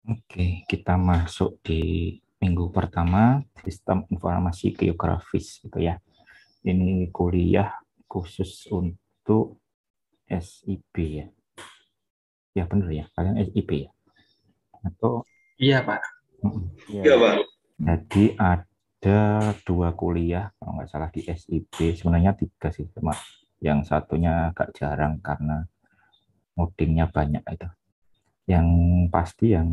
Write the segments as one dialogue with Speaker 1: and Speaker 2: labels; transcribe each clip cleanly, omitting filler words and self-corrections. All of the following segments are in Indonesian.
Speaker 1: Oke, kita masuk di minggu pertama sistem informasi geografis gitu ya. Ini kuliah khusus untuk SIP ya. Ya benar ya, kalian SIP ya. Atau
Speaker 2: Iya, Pak.
Speaker 1: Iya, Pak. Jadi ada dua kuliah kalau nggak salah di SIP. Sebenarnya tiga sih, cuma yang satunya agak jarang karena ngodingnya banyak itu. Yang pasti yang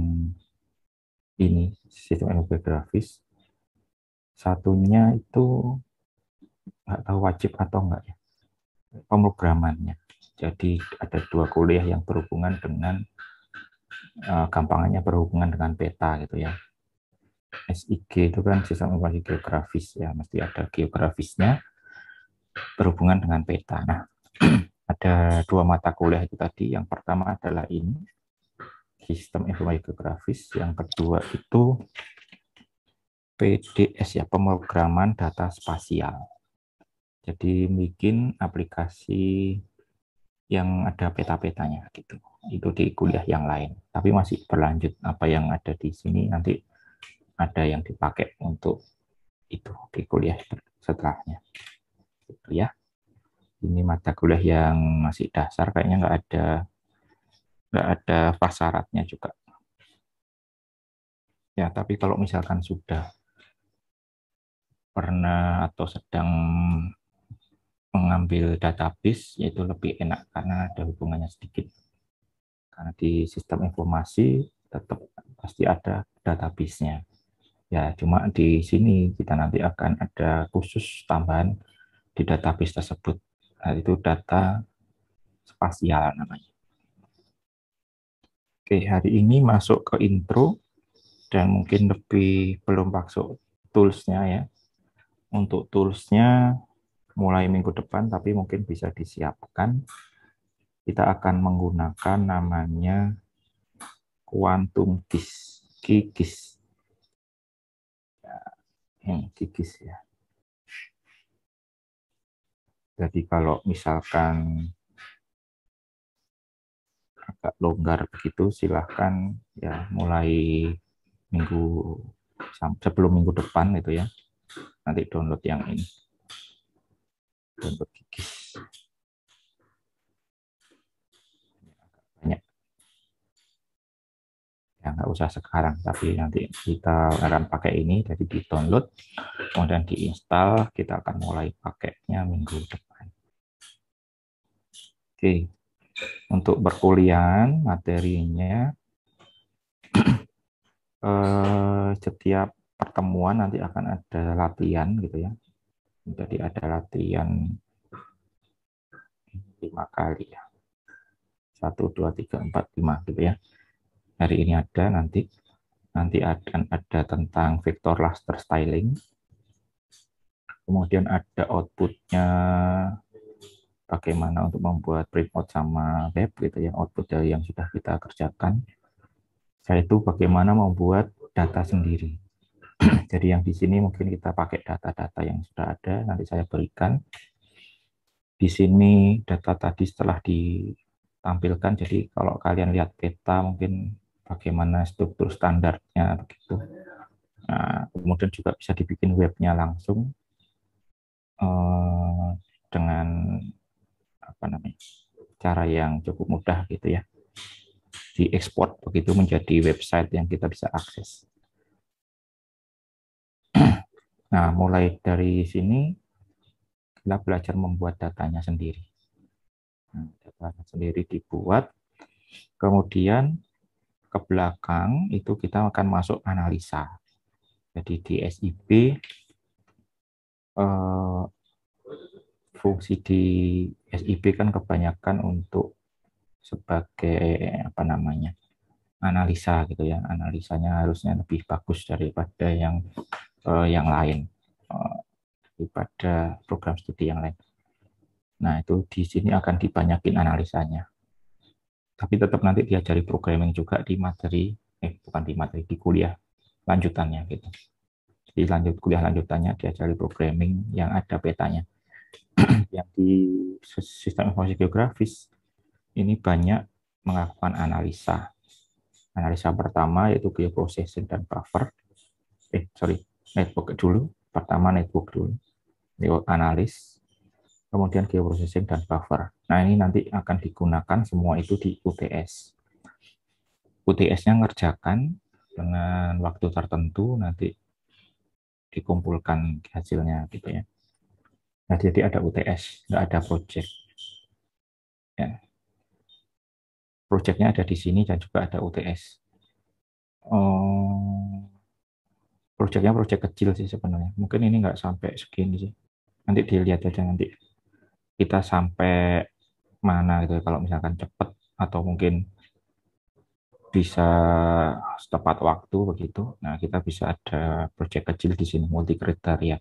Speaker 1: ini sistem infografis satunya itu nggak tahu wajib atau enggak ya, pemrogramannya. Jadi ada dua kuliah yang berhubungan dengan gampangannya berhubungan dengan peta gitu ya. SIG itu kan sistem informasi geografis ya, mesti ada geografisnya berhubungan dengan peta. Nah, ada dua mata kuliah itu tadi. Yang pertama adalah ini sistem informasi geografis, yang kedua itu PDS ya, pemrograman data spasial. Jadi bikin aplikasi yang ada peta-petanya gitu. Itu di kuliah yang lain. Tapi masih berlanjut apa yang ada di sini, nanti ada yang dipakai untuk itu di kuliah setelahnya. Gitu ya. Ini mata kuliah yang masih dasar, kayaknya nggak ada prasyaratnya juga. Ya, tapi kalau misalkan sudah pernah atau sedang mengambil database, yaitu lebih enak karena ada hubungannya sedikit. Karena di sistem informasi tetap pasti ada database-nya. Ya, cuma di sini kita nanti akan ada khusus tambahan di database tersebut. Nah, itu data spasial namanya. Oke, hari ini masuk ke intro dan mungkin lebih belum masuk tools-nya ya. Untuk tools-nya mulai minggu depan, tapi mungkin bisa disiapkan. Kita akan menggunakan namanya Quantum GIS. GIS ya. Jadi kalau misalkan agak longgar begitu, silahkan ya mulai minggu sebelum minggu depan itu ya. Nanti download yang ini, download GIS. Banyak. Ya nggak usah sekarang, tapi nanti kita akan pakai ini, jadi di download, kemudian diinstal, kita akan mulai pakainya minggu depan. Oke, untuk perkuliahan materinya setiap pertemuan nanti akan ada latihan gitu ya. Jadi ada latihan 5 kali ya. 1, 2, 3, 4, 5 gitu ya. Hari ini ada, nanti akan ada tentang vector raster styling. Kemudian ada outputnya, bagaimana untuk membuat printout sama web gitu ya, output dari yang sudah kita kerjakan. Saya itu bagaimana membuat data sendiri. Jadi yang di sini mungkin kita pakai data-data yang sudah ada, nanti saya berikan. Di sini data tadi setelah ditampilkan, jadi kalau kalian lihat peta mungkin bagaimana struktur standarnya begitu. Nah, kemudian juga bisa dibikin webnya langsung dengan apa namanya, cara yang cukup mudah gitu ya. Diekspor begitu menjadi website yang kita bisa akses. Nah, mulai dari sini kita belajar membuat datanya sendiri. Nah, datanya sendiri dibuat, kemudian ke belakang itu kita akan masuk analisa. Jadi di SIP fungsi di SIP kan kebanyakan untuk sebagai apa namanya, analisa gitu ya. Analisanya harusnya lebih bagus daripada yang lain, daripada program studi yang lain. Nah, itu di sini akan dibanyakin analisanya. Tapi tetap nanti diajari programming juga di materi, bukan di materi, di kuliah lanjutannya gitu. Di kuliah lanjutannya diajari programming yang ada petanya. Yang di sistem informasi geografis ini banyak melakukan analisa. Analisa pertama yaitu geoprocessing dan buffer. Network dulu. Pertama network dulu. Network analis, kemudian geoprocessing dan buffer. Nah, ini nanti akan digunakan semua itu di UTS. UTS-nya ngerjakan dengan waktu tertentu, nanti dikumpulkan hasilnya gitu ya. Nah, jadi ada UTS, nggak ada project. Ya, projectnya ada di sini dan juga ada UTS. Oh, projectnya project kecil sih sebenarnya. Mungkin ini nggak sampai segini sih. Nanti dilihat aja nanti kita sampai mana gitu ya. Kalau misalkan cepat atau mungkin bisa tepat waktu begitu. Nah, kita bisa ada project kecil di sini multi kriteria.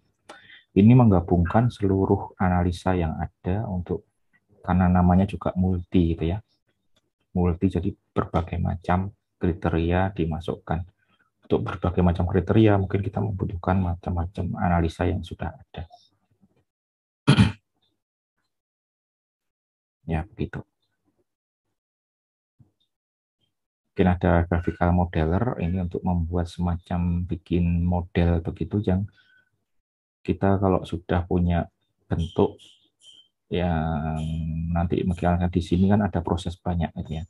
Speaker 1: Ini menggabungkan seluruh analisa yang ada untuk karena namanya juga multi gitu ya. Multi jadi berbagai macam kriteria dimasukkan. Untuk berbagai macam kriteria mungkin kita membutuhkan macam-macam analisa yang sudah ada. Ya, begitu. Mungkin ada graphical modeler ini untuk membuat semacam bikin model begitu yang kita kalau sudah punya bentuk yang nanti misalnya di sini kan ada proses banyak gitu ya.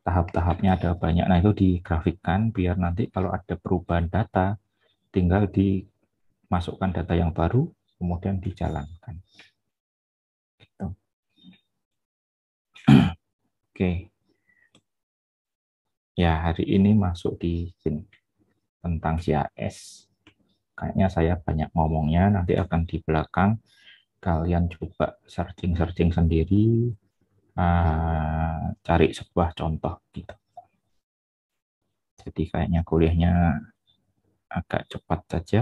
Speaker 1: Tahap-tahapnya ada banyak. Nah, itu digrafikkan biar nanti kalau ada perubahan data tinggal dimasukkan data yang baru kemudian dijalankan. Gitu. Oke. Ya, hari ini masuk di sini tentang CAS. Kayaknya saya banyak ngomongnya, nanti akan di belakang kalian coba searching-searching sendiri, cari sebuah contoh gitu. Jadi kayaknya kuliahnya agak cepat saja.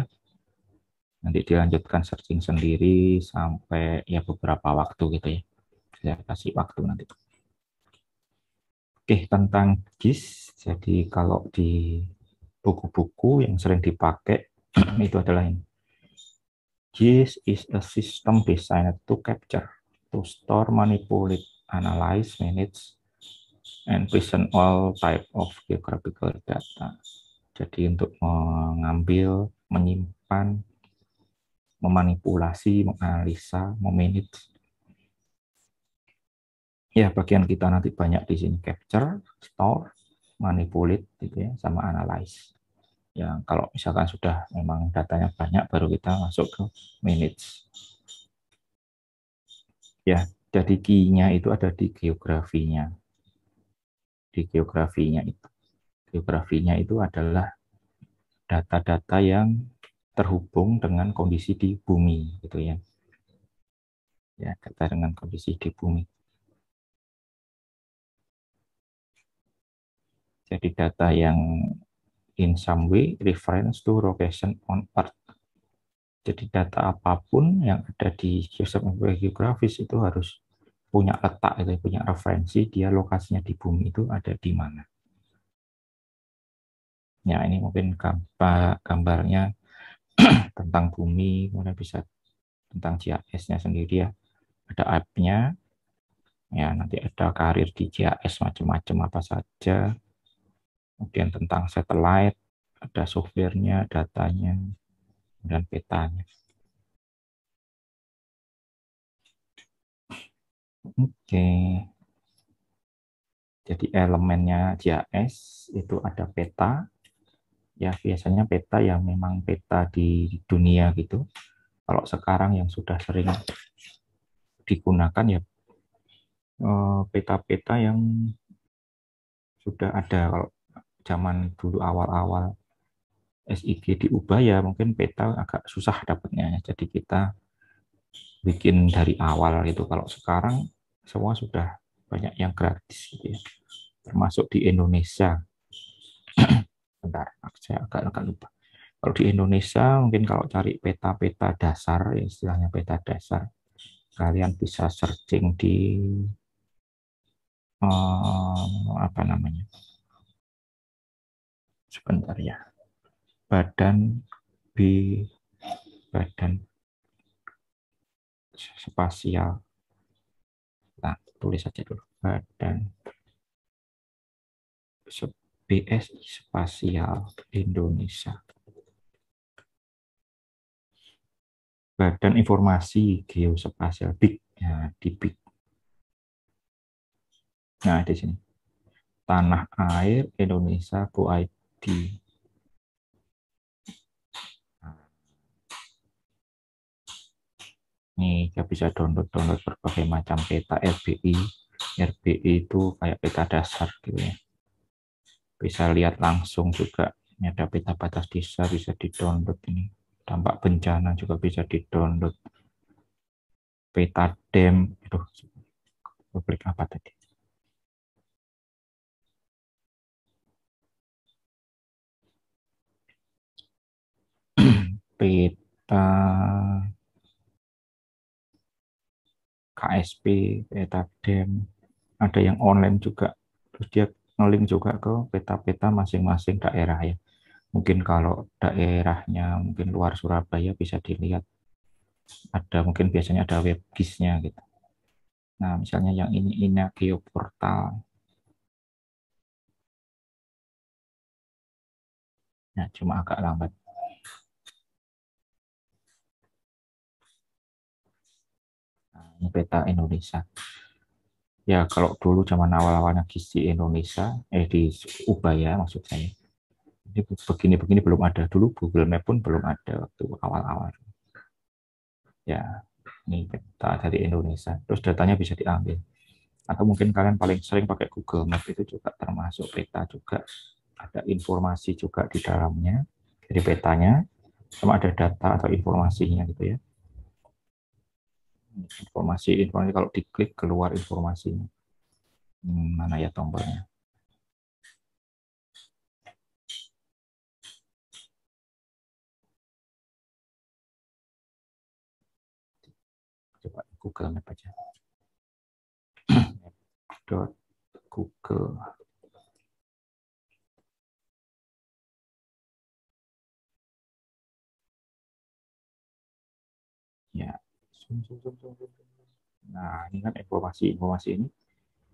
Speaker 1: Nanti dilanjutkan searching sendiri sampai ya beberapa waktu gitu ya. Saya kasih waktu nanti. Oke, tentang GIS. Jadi kalau di buku-buku yang sering dipakai itu adalah ini. GIS is a system designed to capture, to store, manipulate, analyze, manage, and present all type of geographical data. Jadi untuk mengambil, menyimpan, memanipulasi, menganalisa, memanage. Ya, bagian kita nanti banyak di sini capture, store, manipulate gitu ya, sama analyze. Ya, kalau misalkan sudah memang datanya banyak baru kita masuk ke manage. Ya, jadi key-nya itu ada di geografinya. Di geografinya itu. Geografinya itu adalah data-data yang terhubung dengan kondisi di bumi gitu ya. Ya, data dengan kondisi di bumi. Jadi data yang in some way reference to location on Earth. Jadi data apapun yang ada di sistem geografis itu harus punya letak, itu punya referensi dia lokasinya di bumi itu ada di mana. Ya, ini mungkin gambarnya tentang bumi, kemudian bisa tentang GIS-nya sendiri ya. Ada app-nya, ya nanti ada karir di GIS macam-macam apa saja. Kemudian tentang satelit, ada softwarenya, datanya, dan petanya. Oke, jadi elemennya GIS itu ada peta, ya biasanya peta yang memang peta di dunia gitu. Kalau sekarang yang sudah sering digunakan ya peta-peta yang sudah ada. Kalau zaman dulu awal-awal SIG diubah ya mungkin peta agak susah dapatnya. Jadi kita bikin dari awal gitu. Kalau sekarang semua sudah banyak yang gratis gitu ya. Termasuk di Indonesia. Bentar, saya agak lupa. Kalau di Indonesia mungkin kalau cari peta-peta dasar, istilahnya peta dasar, kalian bisa searching di apa namanya? Sebentar ya. Badan B Badan Spasial. Nah, tulis saja dulu. Badan BSI Spasial Indonesia. Badan Informasi Geospasial BIG. Nah, di BIG. Nah, di sini. Tanah Air Indonesia .id. Nih, kita bisa download berbagai macam peta RBI. RBI itu kayak peta dasar gitu ya. Bisa lihat langsung juga. Ini ada peta batas desa, bisa di-download ini. Dampak bencana juga bisa di-download. Peta dam, itu klik apa tadi? Peta KSP, peta dam. Ada yang online juga. Terus dia nge-link juga ke peta-peta masing-masing daerah ya. Mungkin kalau daerahnya mungkin luar Surabaya bisa dilihat. Ada mungkin biasanya ada webgisnya gitu. Nah, misalnya yang ini geoportal. Nah, cuma agak lambat. Nah, ini peta Indonesia. Ya, kalau dulu zaman awal-awalnya Gizi Indonesia, di Ubaya maksud saya. Ini begini-begini belum ada. Dulu Google Map pun belum ada waktu awal-awal. Ya, ini peta dari Indonesia. Terus datanya bisa diambil. Atau mungkin kalian paling sering pakai Google Map, itu juga termasuk peta juga. Ada informasi juga di dalamnya. Jadi petanya, sama ada data atau informasinya gitu ya. Informasi kalau diklik keluar informasinya. Mana ya tombolnya? Coba Google Map aja. Google. Ya. Nah, ini kan informasi ini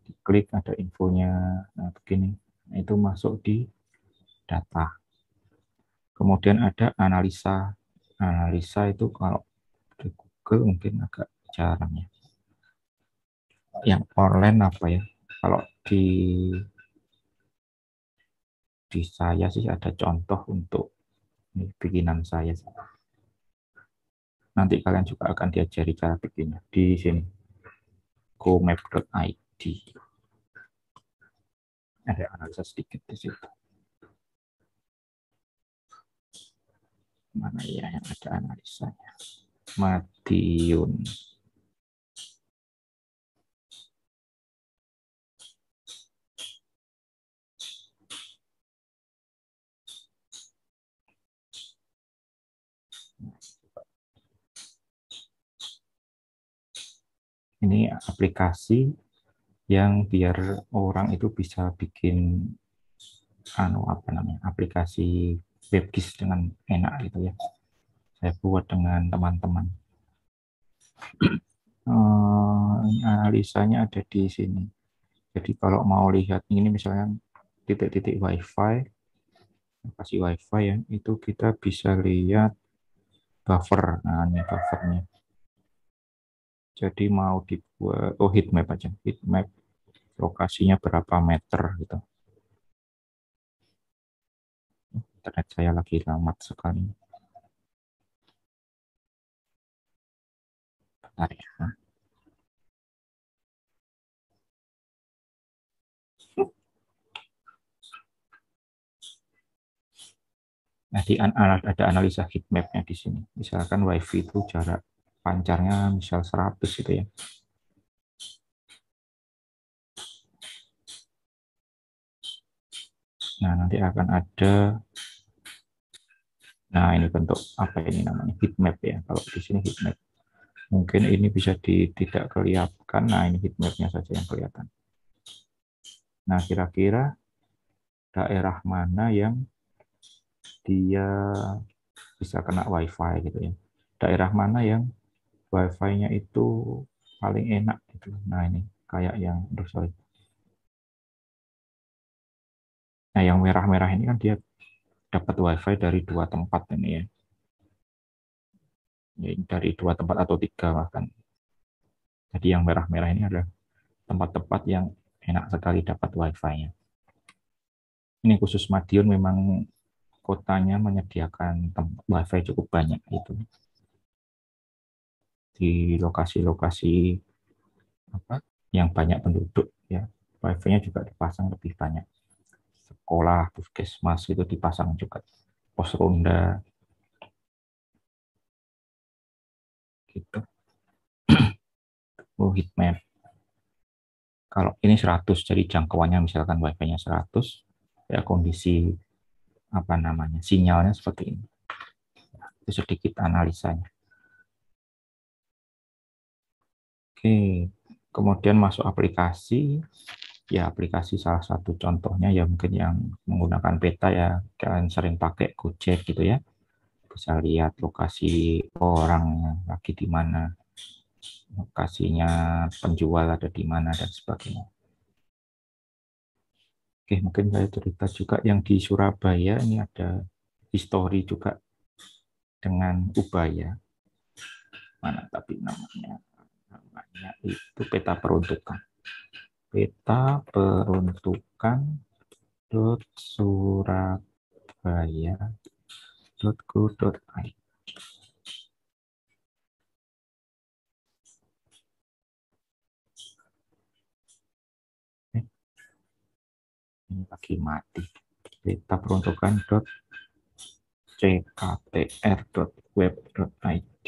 Speaker 1: diklik ada infonya. Nah, begini. Nah, itu masuk di data. Kemudian ada analisa. Analisa itu kalau di Google mungkin agak jarang ya. Yang online apa ya? Kalau di saya sih ada contoh untuk ini bikinan saya. Nanti kalian juga akan diajari cara bikinnya di sini. gomap.id. Ada analisa sedikit di situ. Mana ya yang ada analisanya? Madiun. Ini aplikasi yang biar orang itu bisa bikin apa namanya, aplikasi webgis dengan enak gitu ya. Saya buat dengan teman-teman. Analisanya ada di sini. Jadi kalau mau lihat ini misalnya titik-titik WiFi, lokasi WiFi ya, itu kita bisa lihat buffer. Nah, ini buffernya. Jadi mau dibuat, heat map aja, heat map lokasinya berapa meter gitu. Internet saya lagi lambat sekali. Bentar ya. Nah, ada analisa heat map-nya di sini. Misalkan WiFi itu jarak pancarnya misal 100 gitu ya. Nah, nanti akan ada, nah ini bentuk apa ini namanya, heat map ya. Kalau di sini heat map. Mungkin ini bisa tidak kelihatan. Nah, ini heat map-nya saja yang kelihatan. Nah, kira-kira daerah mana yang dia bisa kena WiFi gitu ya. Daerah mana yang WiFi-nya itu paling enak gitu. Nah, ini kayak yang, sorry. Nah, yang merah-merah ini kan dia dapat WiFi dari 2 tempat ini ya. Dari 2 tempat atau 3 bahkan. Jadi yang merah-merah ini adalah tempat-tempat yang enak sekali dapat WiFi-nya. Ini khusus Madiun memang kotanya menyediakan WiFi cukup banyak itu di lokasi-lokasi apa yang banyak penduduk ya. WiFi-nya juga dipasang lebih banyak. Sekolah, puskesmas itu dipasang juga. Pos ronda gitu. Oh, heatmap. Kalau ini 100, jadi jangkauannya misalkan WiFi-nya 100, ya kondisi apa namanya sinyalnya seperti ini. Itu sedikit analisanya. Oke, kemudian masuk aplikasi. Ya, aplikasi salah satu contohnya ya mungkin yang menggunakan peta ya, kalian sering pakai Gojek gitu ya. Bisa lihat lokasi orang lagi di mana, lokasinya penjual ada di mana dan sebagainya. Oke, mungkin saya cerita juga yang di Surabaya ini ada histori juga dengan Ubaya. Mana tapi namanya? Namanya itu peta peruntukan. Peta peruntukan surabaya.go.id. Ini lagi mati. Peta peruntukan cktr.web.id.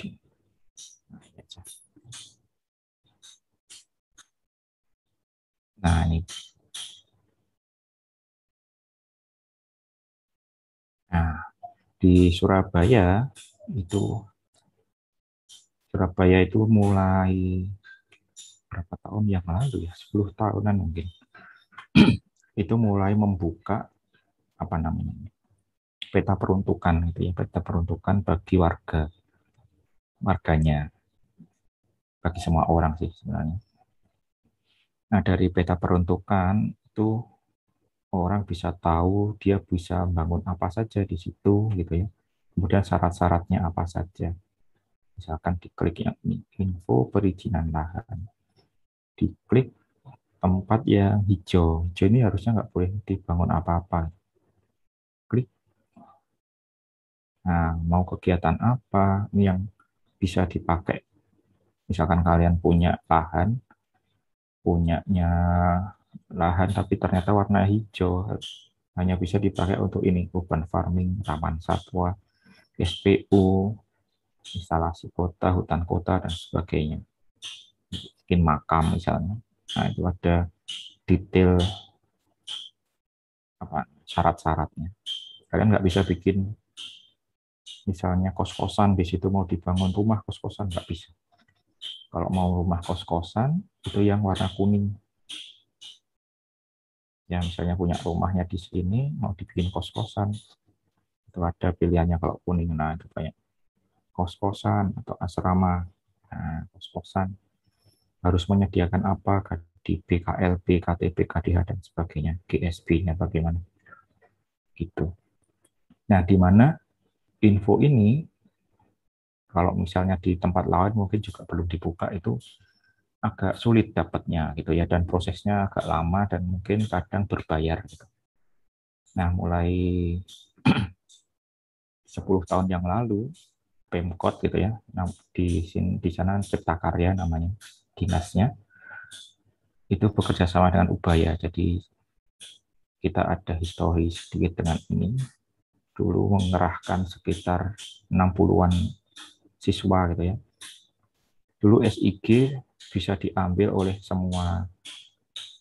Speaker 1: Nah, ini. Nah, di itu Surabaya itu mulai berapa tahun yang lalu ya, 10 tahunan mungkin. Itu mulai membuka apa namanya? Peta peruntukan gitu ya, peta peruntukan bagi warganya, bagi semua orang sih sebenarnya. Nah, dari peta peruntukan itu orang bisa tahu dia bisa bangun apa saja di situ gitu ya. Kemudian syarat-syaratnya apa saja. Misalkan diklik yang ini, info perizinan lahan. Diklik tempat yang hijau. Hijau ini harusnya nggak boleh dibangun apa-apa. Klik, nah mau kegiatan apa ini yang bisa dipakai. Misalkan kalian punyanya lahan tapi ternyata warna hijau, hanya bisa dipakai untuk ini, urban farming, taman satwa, SPU, instalasi kota, hutan kota, dan sebagainya. Bikin makam misalnya. Nah, itu ada detail apa syarat-syaratnya. Kalian nggak bisa bikin misalnya kos-kosan di situ mau dibangun rumah kos-kosan nggak bisa. Kalau mau rumah kos-kosan itu yang warna kuning. Ya misalnya punya rumahnya di sini mau dibikin kos-kosan itu ada pilihannya kalau kuning. Nah itu kayak kos-kosan atau asrama. Nah, kos-kosan harus menyediakan apa di BKLB, KTP, KDH dan sebagainya, GSB-nya bagaimana gitu. Nah, di mana info ini kalau misalnya di tempat lain mungkin juga belum dibuka itu agak sulit dapatnya gitu ya dan prosesnya agak lama dan mungkin kadang berbayar gitu. Nah, mulai 10 tahun yang lalu Pemkot gitu ya. Nah, di sana Cipta Karya namanya dinasnya itu bekerja sama dengan Ubaya. Jadi kita ada histori sedikit dengan ini. Dulu mengerahkan sekitar 60-an siswa gitu ya. Dulu SIG bisa diambil oleh semua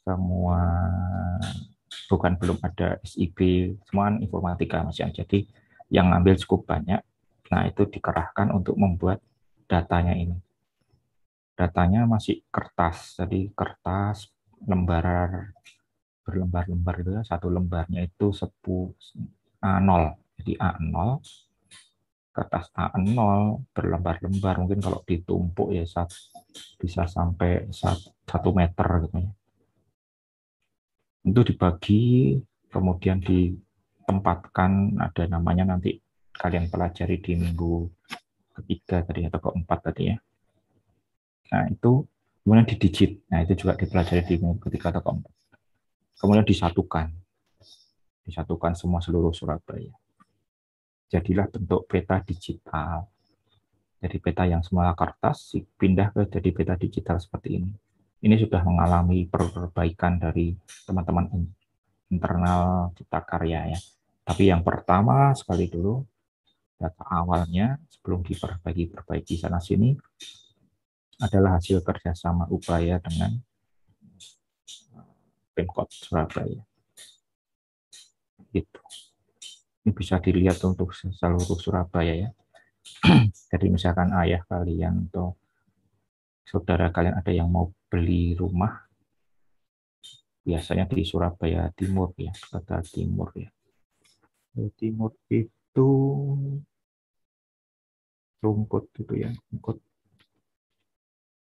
Speaker 1: semua bukan belum ada SIB, semua informatika Mas. Jadi yang ngambil cukup banyak. Nah, itu dikerahkan untuk membuat datanya ini. Datanya masih kertas, jadi kertas lembar berlembar-lembar itu ya, satu lembarnya itu A0. Jadi A0, kertas A0 berlembar-lembar, mungkin kalau ditumpuk ya bisa sampai 1 meter gitu ya. Itu dibagi kemudian ditempatkan, ada namanya nanti kalian pelajari di minggu ketiga tadi atau keempat tadi ya. Nah itu kemudian di digit, nah itu juga dipelajari di minggu ketiga atau keempat. Kemudian disatukan semua seluruh Surabaya. Jadilah bentuk peta digital. Jadi peta yang semula kertas pindah ke jadi peta digital seperti ini. Ini sudah mengalami perbaikan dari teman-teman internal Cipta Karya ya. Tapi yang pertama sekali dulu, data awalnya sebelum diperbaiki sana sini adalah hasil kerjasama upaya dengan Pemkot Surabaya. Gitu. Ini bisa dilihat untuk seluruh Surabaya ya. Jadi misalkan ayah kalian atau saudara kalian ada yang mau beli rumah, biasanya di Surabaya Timur ya, kota Timur ya. Di Timur itu rumput gitu ya, rumput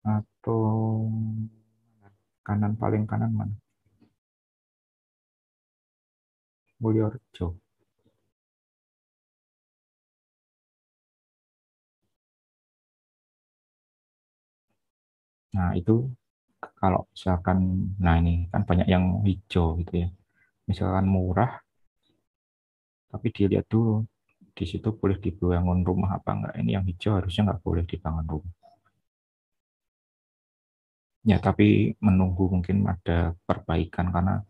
Speaker 1: atau kanan paling kanan mana? Mulyorejo. Nah, itu kalau misalkan, nah ini kan banyak yang hijau gitu ya. Misalkan murah, tapi dilihat dulu di situ boleh dibangun rumah apa enggak. Ini yang hijau harusnya nggak boleh dibangun rumah. Ya, tapi menunggu mungkin ada perbaikan karena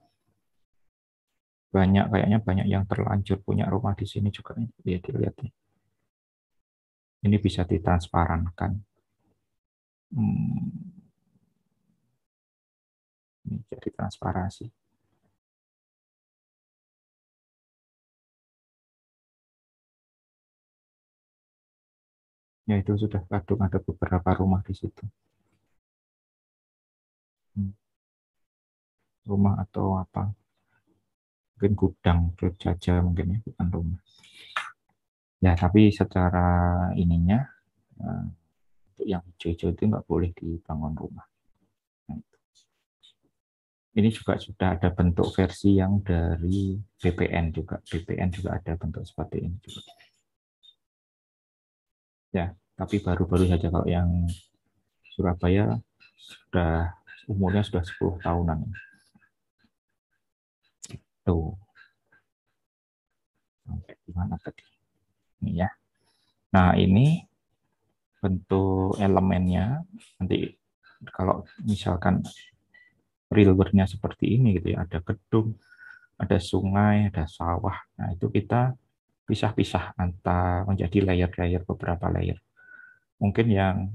Speaker 1: kayaknya banyak yang terlanjur punya rumah di sini juga. Ya, dilihat ya. Ini bisa ditransparankan. Hmm, ini jadi transparasi. Ya, itu sudah kadung ada beberapa rumah di situ. Hmm, rumah atau apa? Mungkin gudang jaja mungkin ya, bukan rumah. Ya, tapi secara ininya, untuk yang hijau-hijau itu nggak boleh dibangun rumah. Nah, ini juga sudah ada bentuk versi yang dari BPN juga. BPN juga ada bentuk seperti ini juga. Ya, tapi baru-baru saja kalau yang Surabaya sudah umurnya sudah 10 tahunan. Tuh, sampai di mana tadi? Ini ya. Nah, ini bentuk elemennya nanti kalau misalkan real world-nya seperti ini gitu ya, ada gedung, ada sungai, ada sawah. Nah, itu kita pisah-pisah antara menjadi layer-layer, beberapa layer. Mungkin yang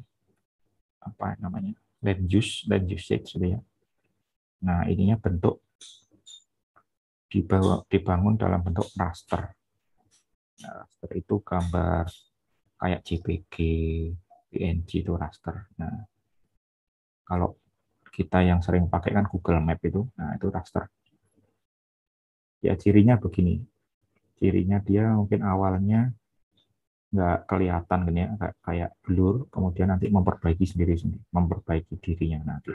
Speaker 1: apa namanya? Land usage gitu ya. Nah, ininya bentuk dibangun dalam bentuk raster. Nah, raster itu gambar kayak JPG, PNG itu raster. Nah, kalau kita yang sering pakai kan Google Map itu, nah itu raster. Ya cirinya begini, cirinya dia mungkin awalnya nggak kelihatan gini ya, kayak blur, kemudian nanti memperbaiki sendiri, memperbaiki dirinya nanti.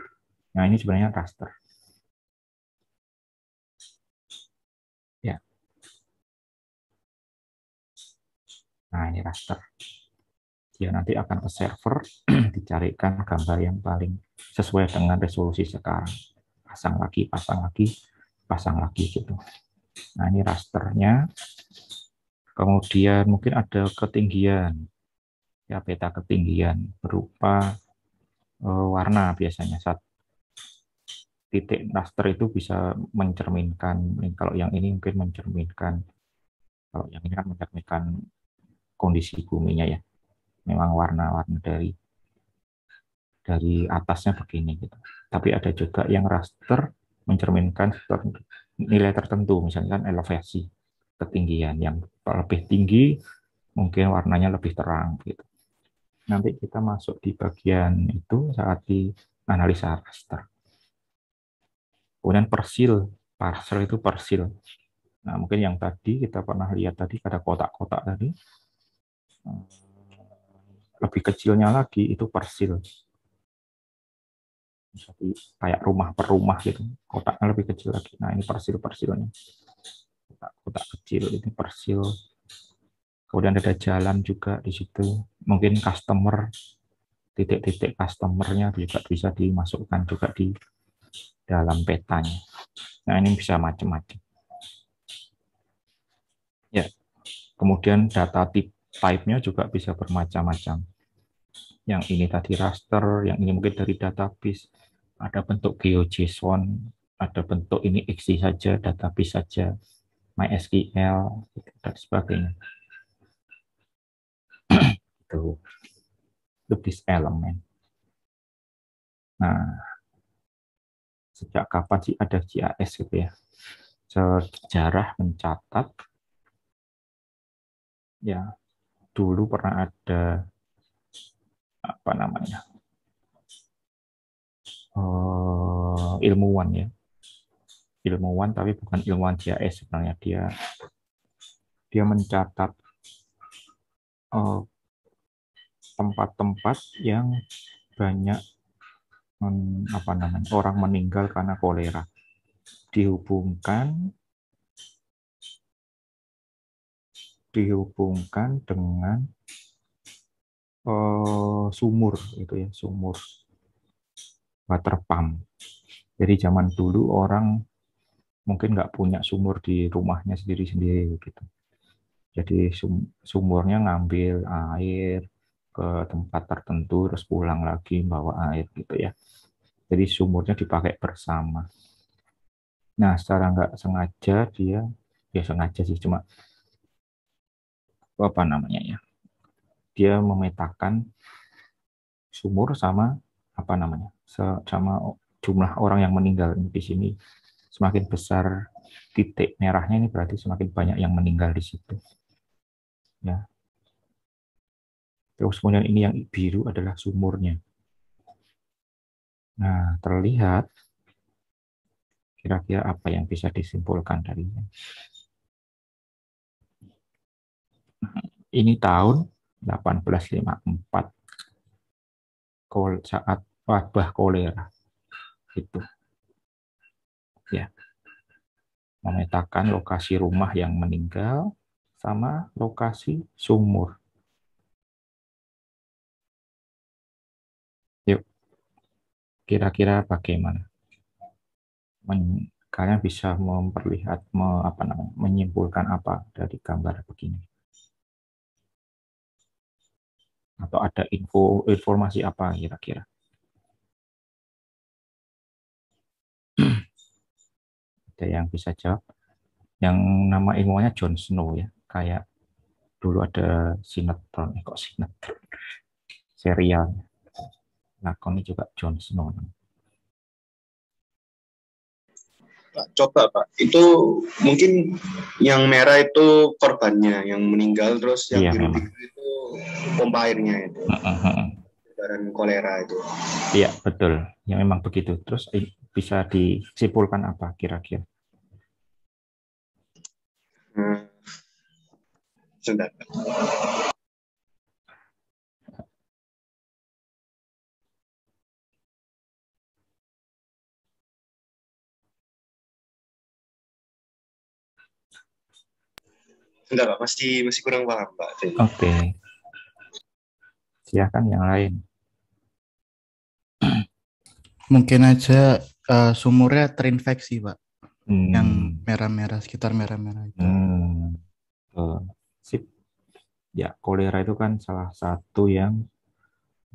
Speaker 1: Nah ini sebenarnya raster. Ya, nah ini raster. Dia nanti akan ke server, dicarikan gambar yang paling sesuai dengan resolusi sekarang. Pasang lagi, pasang lagi gitu. Nah ini rasternya. Kemudian mungkin ada ketinggian, ya peta ketinggian berupa warna biasanya. Titik raster itu bisa mencerminkan, kalau yang ini mungkin mencerminkan, kalau yang ini kan mencerminkan kondisi buminya ya. Memang warna-warna dari atasnya begini gitu. Tapi ada juga yang raster mencerminkan nilai tertentu, misalkan elevasi ketinggian yang lebih tinggi mungkin warnanya lebih terang gitu. Nanti kita masuk di bagian itu saat di analisa raster. Kemudian parcel itu persil. Nah, mungkin yang tadi kita pernah lihat tadi ada kotak-kotak tadi. Lebih kecilnya lagi itu persil. Jadi kayak rumah per rumah gitu. Kotaknya lebih kecil lagi. Nah, ini persil-persilnya. kotak kecil ini persil. Kemudian ada jalan juga di situ. Mungkin customer, titik-titik customernya juga bisa dimasukkan juga di dalam petanya. Nah, ini bisa macam-macam. Ya, kemudian data type-nya juga bisa bermacam-macam. Yang ini tadi raster, yang ini mungkin dari database, ada bentuk GeoJSON, ada bentuk ini XC saja, database saja, MySQL, dan sebagainya. Itu this element. Nah, sejak kapan sih ada GIS gitu ya? Sejarah mencatat, ya dulu pernah ada apa namanya ilmuwan ya, ilmuwan tapi bukan ilmuwan GIS sebenarnya, dia mencatat tempat-tempat yang banyak apa namanya orang meninggal karena kolera, dihubungkan dengan sumur itu ya, sumur water pump. Jadi zaman dulu orang mungkin nggak punya sumur di rumahnya sendiri-sendiri gitu. Jadi sumurnya ngambil air ke tempat tertentu terus pulang lagi bawa air gitu ya. Jadi sumurnya dipakai bersama. Nah, secara nggak sengaja dia sengaja sih, cuma apa namanya ya, dia memetakan sumur sama apa namanya, sama jumlah orang yang meninggal di sini. Semakin besar titik merahnya ini berarti semakin banyak yang meninggal di situ. Ya. Terus kemudian ini yang biru adalah sumurnya. Nah, terlihat kira-kira apa yang bisa disimpulkan darinya. Ini tahun 1854 saat wabah kolera itu. Ya, memetakan lokasi rumah yang meninggal sama lokasi sumur. Yuk, kira-kira bagaimana? Kalian bisa menyimpulkan apa dari gambar begini? Atau ada informasi apa kira-kira? Ada yang bisa jawab? Yang nama ilmunya Jon Snow ya, kayak dulu ada sinetron, kok sinetron, serial, lakonnya juga Jon Snow.
Speaker 2: Coba Pak, itu mungkin yang merah itu korbannya yang meninggal, terus yang biru-biru itu pompa airnya itu, penyebaran kolera itu.
Speaker 1: Iya betul, ya memang begitu. Terus bisa disimpulkan apa kira-kira?
Speaker 2: Sebentar. Enggak Pak, masih kurang paham Pak.
Speaker 1: Oke. Silakan yang lain.
Speaker 3: Mungkin aja sumurnya terinfeksi, Pak. Yang merah-merah, sekitar merah-merah itu.
Speaker 1: Sip. Ya, kolera itu kan salah satu yang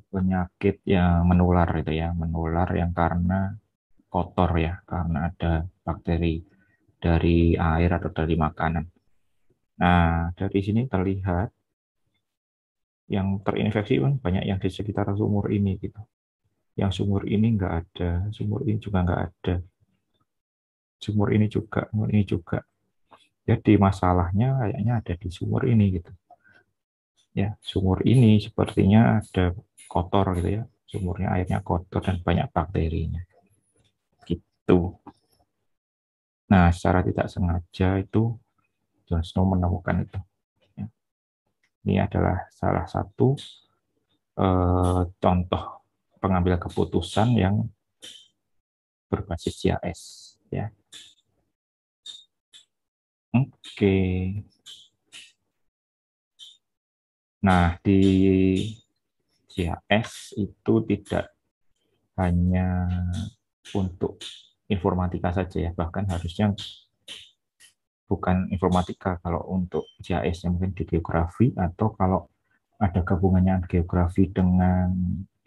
Speaker 1: penyakit yang menular itu ya, menular yang karena kotor ya, karena ada bakteri dari air atau dari makanan. Nah, dari sini terlihat yang terinfeksi kan banyak yang di sekitar sumur ini gitu. Yang sumur ini nggak ada, sumur ini juga nggak ada, sumur ini juga. Jadi masalahnya kayaknya ada di sumur ini gitu. Ya, sumur ini sepertinya ada kotor gitu ya. Sumurnya airnya kotor dan banyak bakterinya. Gitu. Nah, secara tidak sengaja itu Jon Snow menemukan itu. Ya. Ini adalah salah satu contoh pengambil keputusan yang berbasis GIS. Ya. Oke. Nah, di GIS itu tidak hanya untuk informatika saja ya, bahkan harusnya bukan informatika kalau untuk GIS yang mungkin di geografi, atau kalau ada gabungannya geografi dengan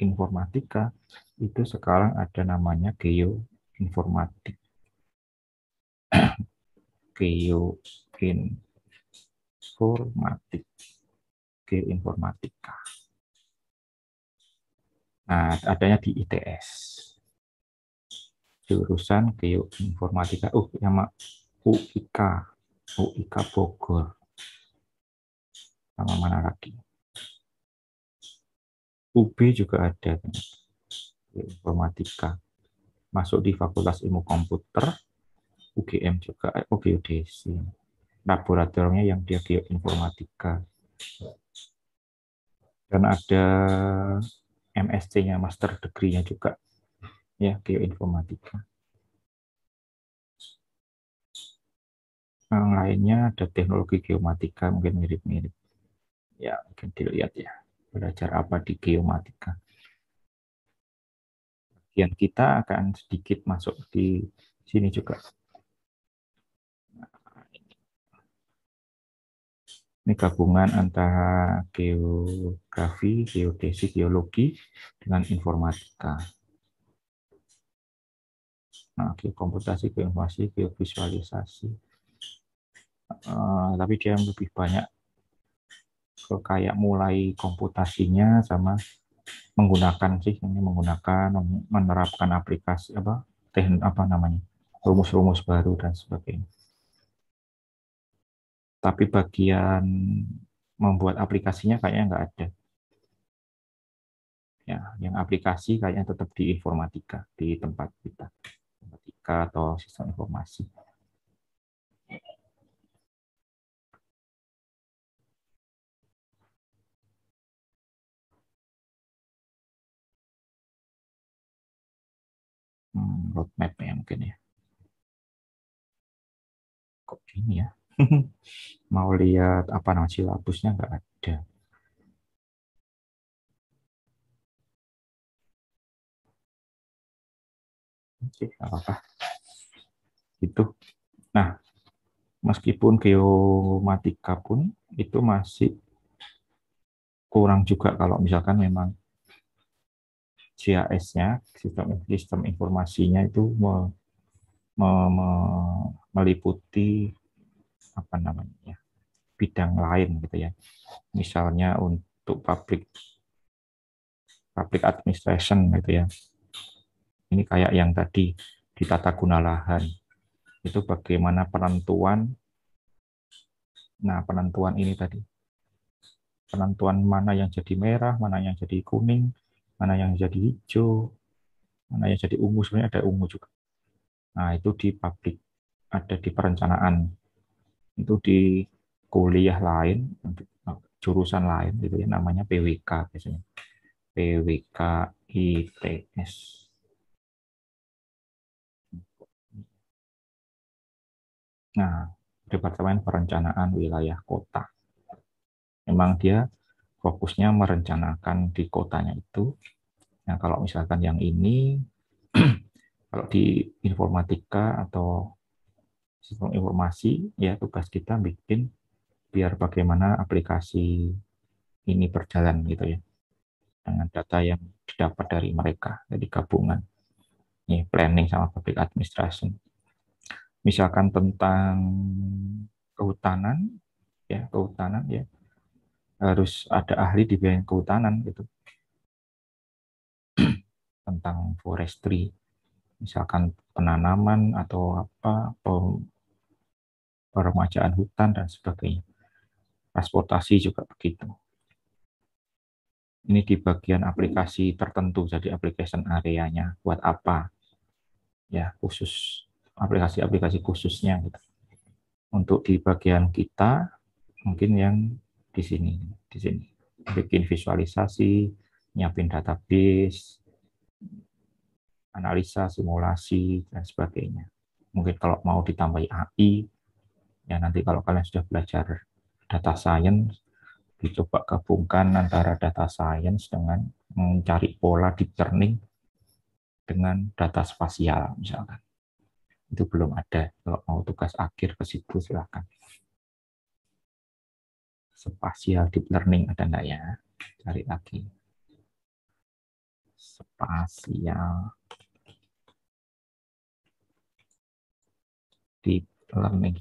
Speaker 1: informatika, itu sekarang ada namanya geoinformatik. Geoinformatika. Nah, adanya di ITS. Jurusan geoinformatika. Sama UIK. UIK Bogor. Sama mana lagi? UB juga ada. Geoinformatika. Masuk di Fakultas Ilmu Komputer. UGM juga. UGDC. Laboratoriumnya yang dia geoinformatika. Dan ada MSc-nya, master degree-nya juga. Ya, geoinformatika. Yang lainnya ada teknologi geomatika, mungkin mirip-mirip. Ya, mungkin dilihat ya. Belajar apa di geomatika. Bagian kita akan sedikit masuk di sini juga. Ini gabungan antara geografi, geodesi, geologi dengan informatika. Nah, geokomputasi, geoinformasi, geovisualisasi. Tapi dia lebih banyak ke kayak mulai komputasinya sama menggunakan menerapkan aplikasi rumus-rumus baru dan sebagainya. Tapi bagian membuat aplikasinya kayaknya nggak ada. Ya, yang aplikasi kayaknya tetap di informatika, di tempat kita, informatika atau sistem informasi. Roadmap-nya mungkin ya. Kok gini ya? Mau lihat apa nama silabusnya nggak ada. Oke, apa-apa. Gitu. Nah, meskipun geomatika pun itu masih kurang juga kalau misalkan memang GIS-nya, sistem informasinya itu meliputi apa namanya, bidang lain gitu ya. Misalnya untuk public administration gitu ya. Ini kayak yang tadi di tata guna lahan. Itu bagaimana penentuan. Nah, penentuan ini tadi. Penentuan mana yang jadi merah, mana yang jadi kuning, mana yang jadi hijau, mana yang jadi ungu, sebenarnya ada ungu juga. Nah, itu di publik, ada di perencanaan. Itu di kuliah lain, jurusan lain gitu ya, namanya PWK biasanya. PWK ITS. Nah, Departemen Perencanaan Wilayah Kota. Memang dia fokusnya merencanakan di kotanya itu. Nah, kalau misalkan yang ini, kalau di informatika atau sistem informasi, ya tugas kita bikin biar bagaimana aplikasi ini berjalan gitu ya, dengan data yang didapat dari mereka, jadi gabungan. Ini planning sama public administration. Misalkan tentang kehutanan ya harus ada ahli di bidang kehutanan gitu, tentang forestry, misalkan penanaman atau peremajaan hutan dan sebagainya. Transportasi juga begitu. Ini di bagian aplikasi tertentu, jadi application areanya buat apa ya, khusus aplikasi khususnya gitu. Untuk di bagian kita mungkin yang di sini bikin visualisasi, nyiapin database, analisa, simulasi dan sebagainya. Mungkin kalau mau ditambahi AI Ya nanti kalau kalian sudah belajar data science, dicoba gabungkan antara data science dengan mencari pola deep learning dengan data spasial misalkan. Itu belum ada. Kalau mau tugas akhir ke situ silakan. Spasial deep learning ada enggak ya? Cari lagi. Spasial deep learning.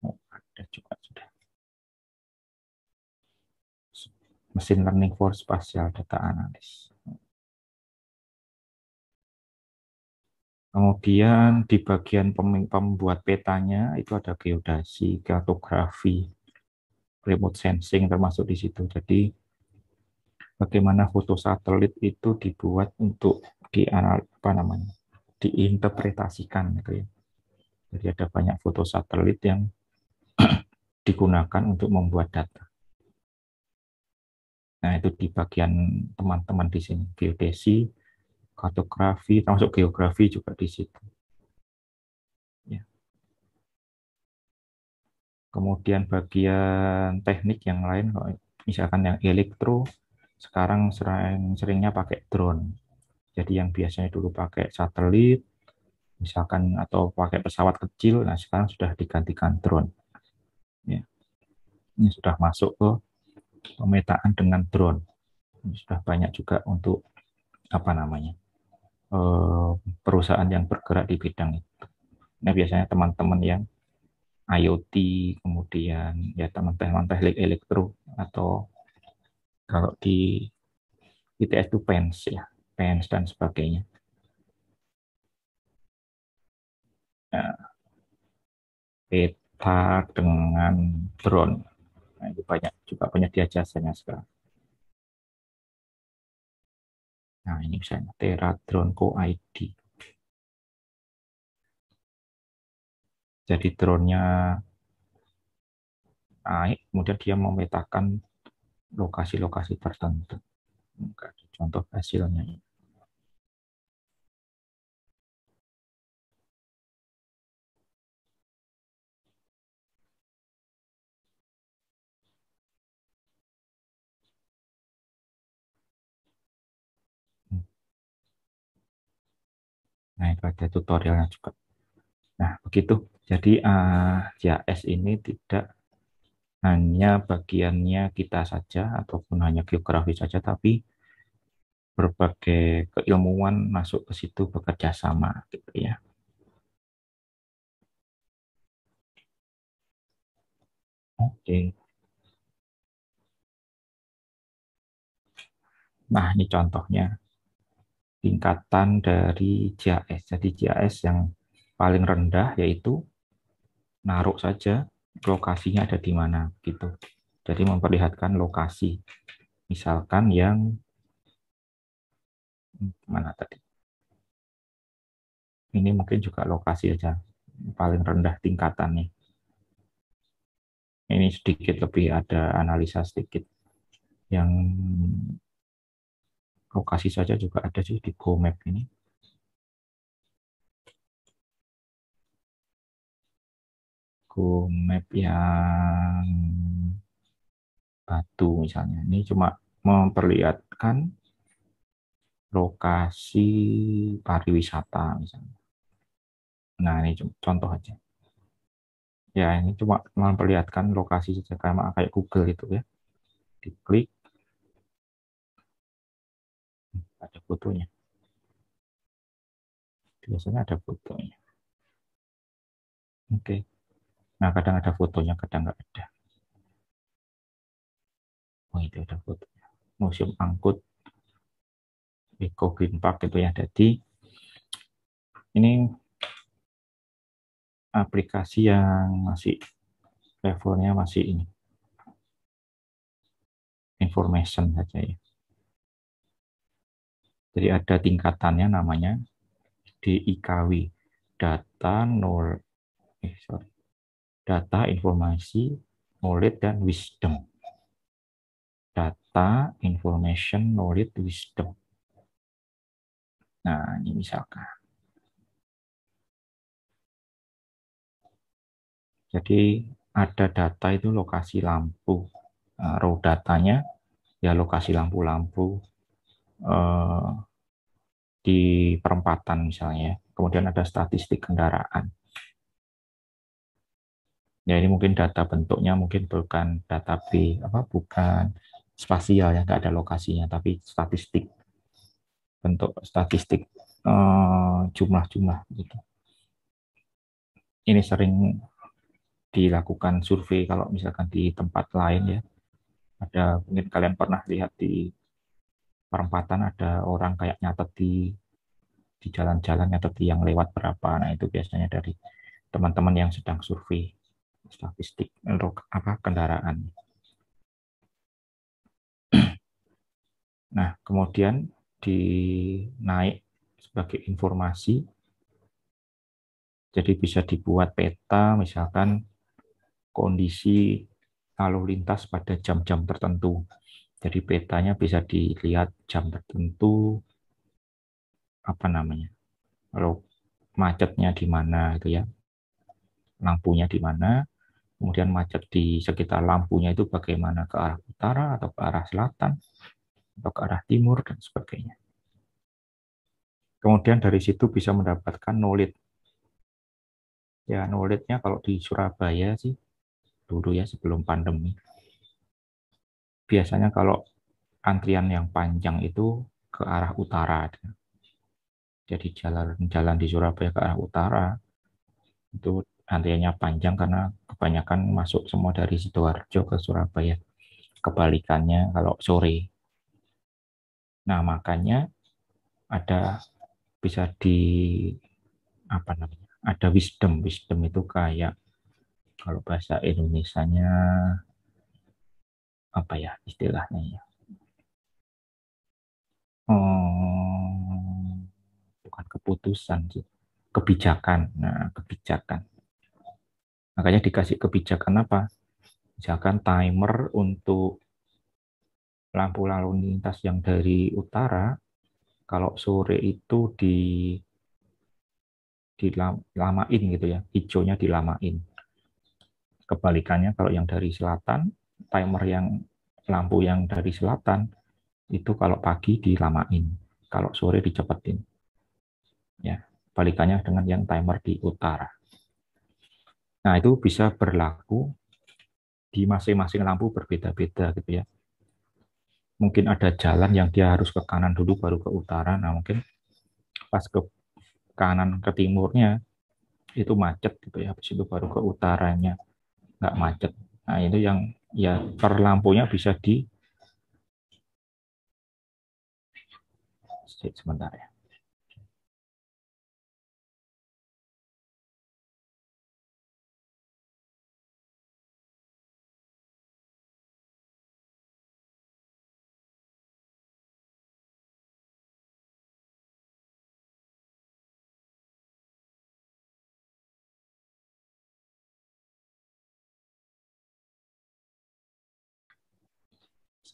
Speaker 1: Oh, ada juga sudah. Machine learning for spatial data analysis. Kemudian di bagian pembuat petanya itu ada geodasi, kartografi, remote sensing termasuk di situ. Jadi bagaimana foto satelit itu dibuat untuk diinterpretasikan gitu ya. Jadi ada banyak foto satelit yang digunakan untuk membuat data. Nah, itu di bagian teman-teman di sini, geodesi, kartografi, termasuk geografi juga di situ. Ya. Kemudian bagian teknik yang lain, misalkan yang elektro, sekarang seringnya pakai drone. Jadi yang biasanya dulu pakai satelit, misalkan atau pakai pesawat kecil, nah sekarang sudah digantikan drone. Ya. Ini sudah masuk ke pemetaan dengan drone. Ini sudah banyak juga untuk perusahaan yang bergerak di bidang itu. Nah biasanya teman-teman yang IoT, kemudian ya teman-teman teknik elektro, atau kalau di ITS itu PENS ya, PENS dan sebagainya. Nah, peta dengan drone, nah, itu banyak juga penyedia jasanya sekarang. Nah ini misalnya Tera Drone Co ID. Jadi drone-nya naik, kemudian dia memetakan lokasi-lokasi tertentu. Contoh hasilnya. Nah, itu ada tutorialnya juga. Nah, begitu. Jadi JAS ini tidak hanya bagiannya kita saja ataupun hanya geografi saja, tapi berbagai keilmuan masuk ke situ bekerja sama gitu ya. Oke. Nah, ini contohnya tingkatan dari JAS. Jadi JAS yang paling rendah yaitu naruh saja lokasinya ada di mana gitu. Jadi memperlihatkan lokasi. Misalkan yang mana tadi? Ini mungkin juga lokasi aja paling rendah tingkatannya. Ini sedikit lebih ada analisa sedikit. Yang lokasi saja juga ada sih di GoMap ini. GoMap yang Batu misalnya. Ini cuma memperlihatkan lokasi pariwisata misalnya. Nah, ini contoh aja. Ya, ini cuma memperlihatkan lokasi saja kayak Google itu ya. Diklik, ada fotonya. Biasanya ada fotonya. Oke. Nah, kadang ada fotonya, kadang nggak ada. Oh, itu ada fotonya. Museum Angkut, Eco Green Park itu ya. Jadi, ini aplikasi yang masih levelnya masih ini. Information saja ya. Jadi ada tingkatannya namanya DIKW. Data, informasi, knowledge, dan wisdom. Data, information, knowledge, wisdom. Nah, ini misalkan. Jadi ada data itu lokasi lampu, raw datanya ya lokasi lampu-lampu di perempatan misalnya. Kemudian ada statistik kendaraan. Ya ini mungkin data bentuknya mungkin bukan data bukan spasial ya, nggak ada lokasinya, tapi statistik, bentuk statistik jumlah-jumlah gitu. Ini sering dilakukan survei kalau misalkan di tempat lain ya. Ada mungkin kalian pernah lihat di perempatan ada orang kayak nyatet di jalan-jalan, nyatet yang lewat berapa. Nah itu biasanya dari teman-teman yang sedang survei statistik untuk kendaraan. Nah, kemudian dinaik sebagai informasi, jadi bisa dibuat peta, misalkan kondisi lalu lintas pada jam-jam tertentu. Jadi petanya bisa dilihat jam tertentu, kalau macetnya di mana itu ya, lampunya di mana, kemudian macet di sekitar lampunya itu bagaimana, ke arah utara atau ke arah selatan atau ke arah timur dan sebagainya. Kemudian dari situ bisa mendapatkan knowledge. Ya, knowledge-nya kalau di Surabaya sih dulu ya sebelum pandemi. Biasanya kalau antrian yang panjang itu ke arah utara. Jadi jalan-jalan di Surabaya ke arah utara itu antriannya panjang karena kebanyakan masuk semua dari Sidoarjo ke Surabaya. Kebalikannya kalau sore. Nah, makanya ada bisa ada wisdom. Wisdom itu kayak kalau bahasa Indonesianya istilahnya ya. Bukan keputusan sih, kebijakan. Nah, kebijakan. Makanya dikasih kebijakan apa? Misalkan timer untuk lampu lalu lintas yang dari utara, kalau sore itu dilamain gitu ya, hijaunya dilamain. Kebalikannya kalau yang dari selatan, timer yang lampu yang dari selatan itu kalau pagi dilamain, kalau sore dicepetin. Ya, balikannya dengan yang timer di utara. Nah, itu bisa berlaku di masing-masing lampu berbeda-beda gitu ya. Mungkin ada jalan yang dia harus ke kanan dulu baru ke utara. Nah, mungkin pas ke kanan ke timurnya itu macet gitu ya. Habis itu baru ke utaranya nggak macet. Nah, itu yang ya per lampunya bisa sebentar ya.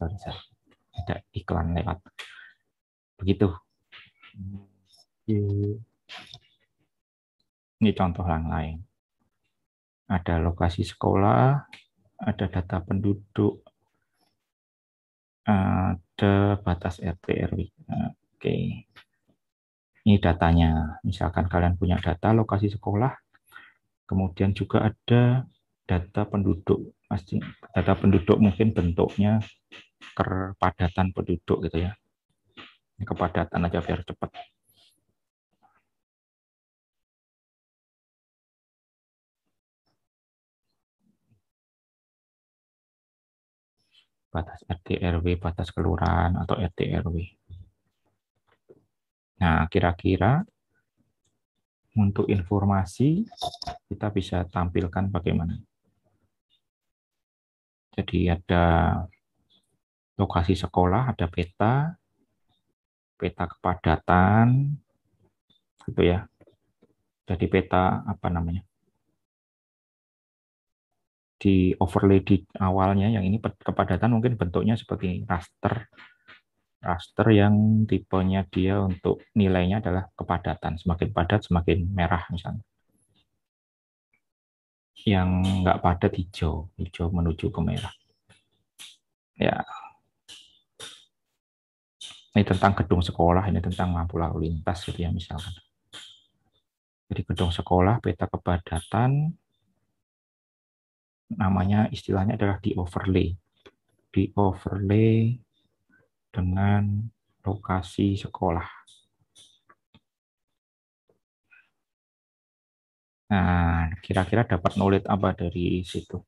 Speaker 1: Sorry, ada iklan lewat. Begitu. Ini contoh yang lain. Ada lokasi sekolah, ada data penduduk, ada batas RT RW. Oke. Ini datanya. Misalkan kalian punya data lokasi sekolah, kemudian juga ada data penduduk. Pasti data penduduk mungkin bentuknya kepadatan penduduk gitu ya. Ini kepadatan aja biar cepat. Batas RT RW, batas kelurahan atau RT RW. Nah, kira-kira untuk informasi kita bisa tampilkan bagaimana. Jadi ada lokasi sekolah, ada peta kepadatan, gitu ya. Jadi peta di overlay di awalnya, yang ini kepadatan mungkin bentuknya seperti raster yang tipenya dia untuk nilainya adalah kepadatan. Semakin padat, semakin merah misalnya. yang nggak padat hijau menuju ke merah. Ya, ini tentang gedung sekolah, ini tentang lampu lalu lintas gitu ya misalkan. Jadi gedung sekolah, peta kepadatan, namanya istilahnya adalah di overlay dengan lokasi sekolah. Nah, kira-kira dapat knowledge apa dari situ?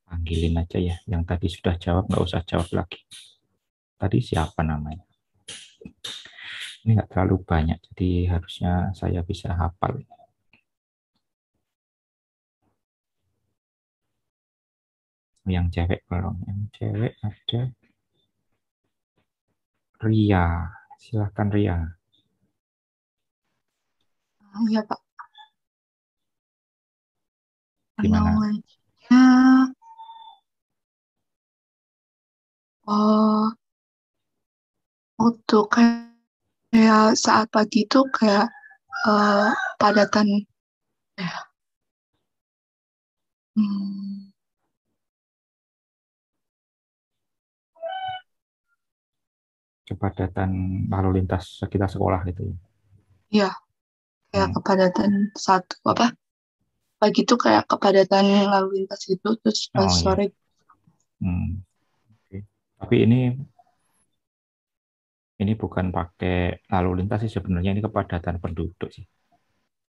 Speaker 1: Panggilin aja ya, yang tadi sudah jawab nggak usah jawab lagi. Tadi siapa namanya? Ini nggak terlalu banyak, jadi harusnya saya bisa hafal. Yang cewek belum, yang cewek ada Ria. Silahkan Ria.
Speaker 4: Iya, Pak.
Speaker 1: Gimana?
Speaker 4: Analoginya, oh, untuk kayak saat pagi itu kayak padatan ya. Hmm,
Speaker 1: Kepadatan lalu lintas sekitar sekolah itu.
Speaker 4: iya, kayak kepadatan satu apa? Pagi itu kayak kepadatan lalu lintas itu, terus pas
Speaker 1: Oh iya.
Speaker 4: sore.
Speaker 1: Oke. Tapi ini bukan pakai lalu lintas sih sebenarnya, ini kepadatan penduduk sih.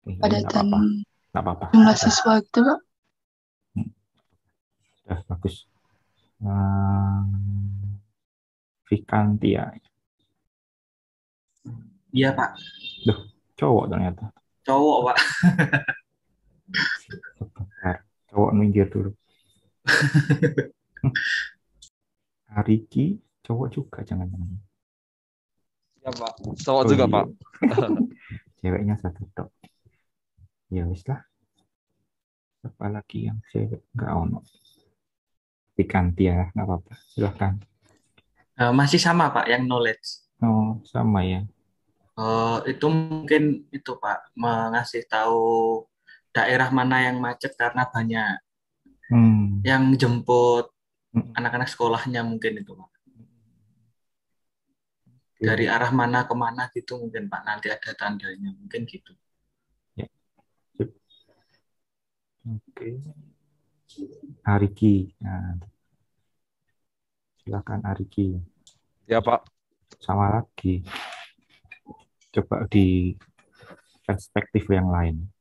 Speaker 1: Tapi nggak
Speaker 4: Kepadatan
Speaker 1: apa-apa. Nggak apa-apa.
Speaker 4: jumlah siswa gitu, Pak.
Speaker 1: Sudah bagus. Vikantia.
Speaker 5: Iya, Pak.
Speaker 1: Duh, cowok ternyata.
Speaker 5: Cowok, Pak.
Speaker 1: Sebentar. Cowok minggir dulu. Ariki, cowok juga jangan-jangan.
Speaker 6: Ya, Pak. Cowok juga,
Speaker 1: iya.
Speaker 6: Pak.
Speaker 1: Ceweknya satu tok. Ya wis lah. Apa lagi yang cewek? Nggak ono. Vikantia, nggak apa-apa. Silahkan.
Speaker 5: Masih sama, Pak, yang knowledge.
Speaker 1: Oh, sama ya.
Speaker 5: Itu mungkin itu, Pak, mengasih tahu daerah mana yang macet karena banyak yang jemput anak-anak sekolahnya mungkin itu, Pak. Dari arah mana ke mana gitu mungkin, Pak. Nanti ada tandanya, mungkin gitu.
Speaker 1: Ya. Oke. Ariki. Nah, silakan Ariki.
Speaker 6: Ya, Pak.
Speaker 1: Sama lagi. Coba di perspektif yang lain.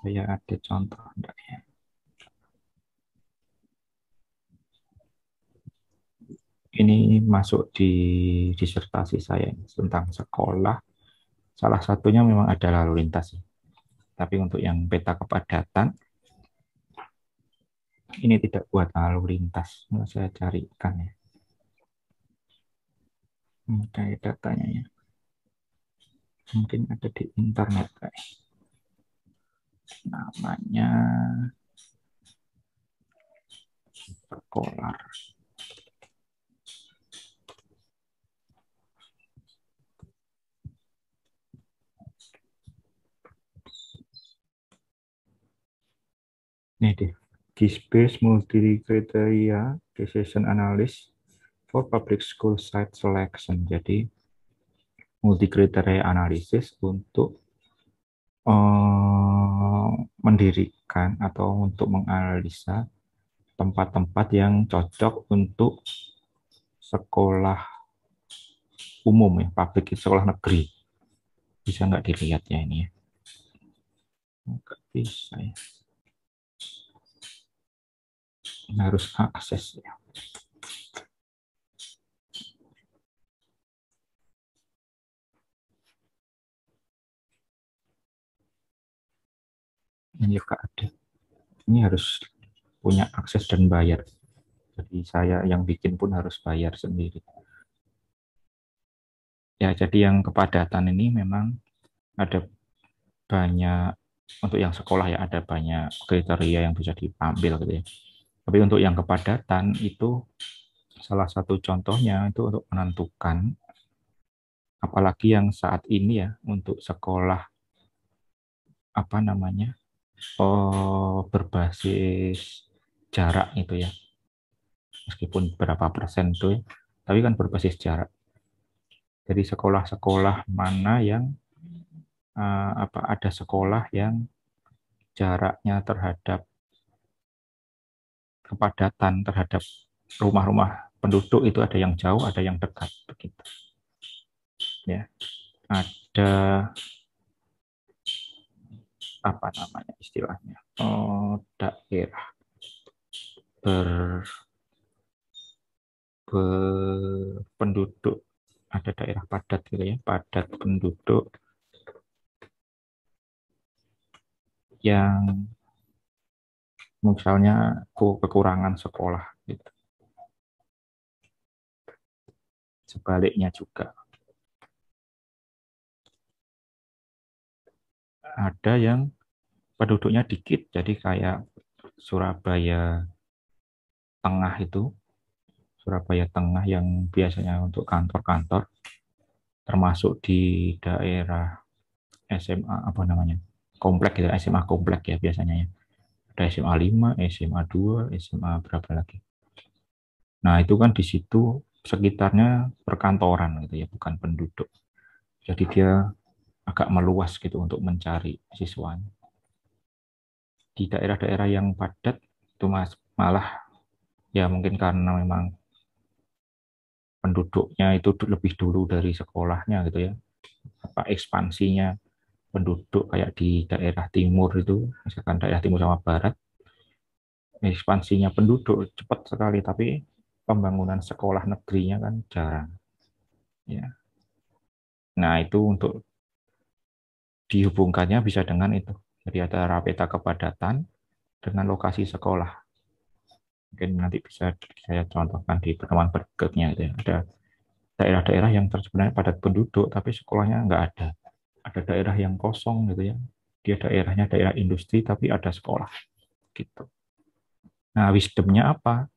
Speaker 1: Saya ada contoh enggak ya? Ini masuk di disertasi saya tentang sekolah. Salah satunya memang ada lalu lintas. Tapi untuk yang peta kepadatan, ini tidak buat lalu lintas. Mau saya carikan ya. Kayak datanya ya. Mungkin ada di internet guys. Namanya sekolah. Ini deh. GIS-based multi-criteria decision analysis for public school site selection. Jadi multi kriteria analisis untuk mendirikan atau untuk menganalisa tempat-tempat yang cocok untuk sekolah umum ya, publik, sekolah negeri. Bisa nggak dilihat ya ini ya? Nggak bisa ya. Harus akses ya. Ini juga ada. Ini harus punya akses dan bayar. Jadi saya yang bikin pun harus bayar sendiri. Ya, jadi yang kepadatan ini memang ada banyak, untuk yang sekolah ya ada banyak kriteria yang bisa diambil gitu ya. Tapi untuk yang kepadatan itu salah satu contohnya itu untuk menentukan, apalagi yang saat ini ya untuk sekolah apa namanya berbasis jarak itu ya, meskipun berapa persen itu ya, tapi kan berbasis jarak. Jadi sekolah-sekolah mana yang ada sekolah yang jaraknya terhadap kepadatan terhadap rumah-rumah penduduk itu ada yang jauh, ada yang dekat begitu. Ya. Ada apa namanya istilahnya? Daerah berpenduduk, ada daerah padat gitu ya, padat penduduk yang misalnya kekurangan sekolah gitu. Sebaliknya juga ada yang penduduknya dikit, jadi kayak Surabaya Tengah itu, Surabaya Tengah yang biasanya untuk kantor-kantor, termasuk di daerah SMA apa namanya, komplek gitu, SMA komplek ya biasanya ya. Ada SMA 5, SMA 2, SMA berapa lagi. Nah, itu kan di situ sekitarnya perkantoran gitu ya, bukan penduduk. Jadi dia agak meluas gitu untuk mencari siswanya. Di daerah-daerah yang padat itu malah ya mungkin karena memang penduduknya itu lebih dulu dari sekolahnya gitu ya. Apa ekspansinya penduduk kayak di daerah timur itu, misalkan daerah timur sama barat, ekspansinya penduduk cepat sekali, tapi pembangunan sekolah negerinya kan jarang. Ya. Nah, itu untuk dihubungkannya bisa dengan itu. Jadi ada peta kepadatan dengan lokasi sekolah. Mungkin nanti bisa saya contohkan di pertemuan berikutnya. Gitu ya. Ada daerah-daerah yang sebenarnya padat penduduk, tapi sekolahnya nggak ada. Ada daerah yang kosong gitu ya. Dia daerahnya daerah industri, tapi ada sekolah. Gitu. Nah, wisdomnya apa?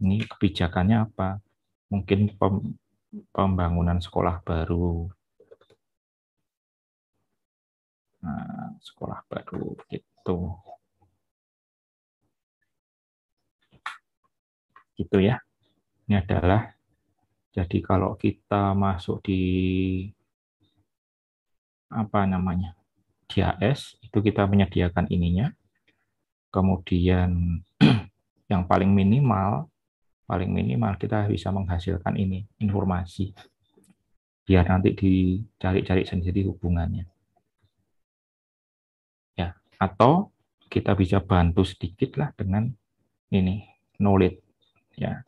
Speaker 1: Ini kebijakannya apa? Mungkin pembangunan sekolah baru. Nah, sekolah baru gitu. Gitu ya. Ini adalah, jadi kalau kita masuk di apa namanya, di AS itu kita menyediakan ininya, kemudian yang paling minimal kita bisa menghasilkan ini informasi, biar nanti dicari-cari sendiri hubungannya ya, atau kita bisa bantu sedikit lah dengan ini knowledge ya,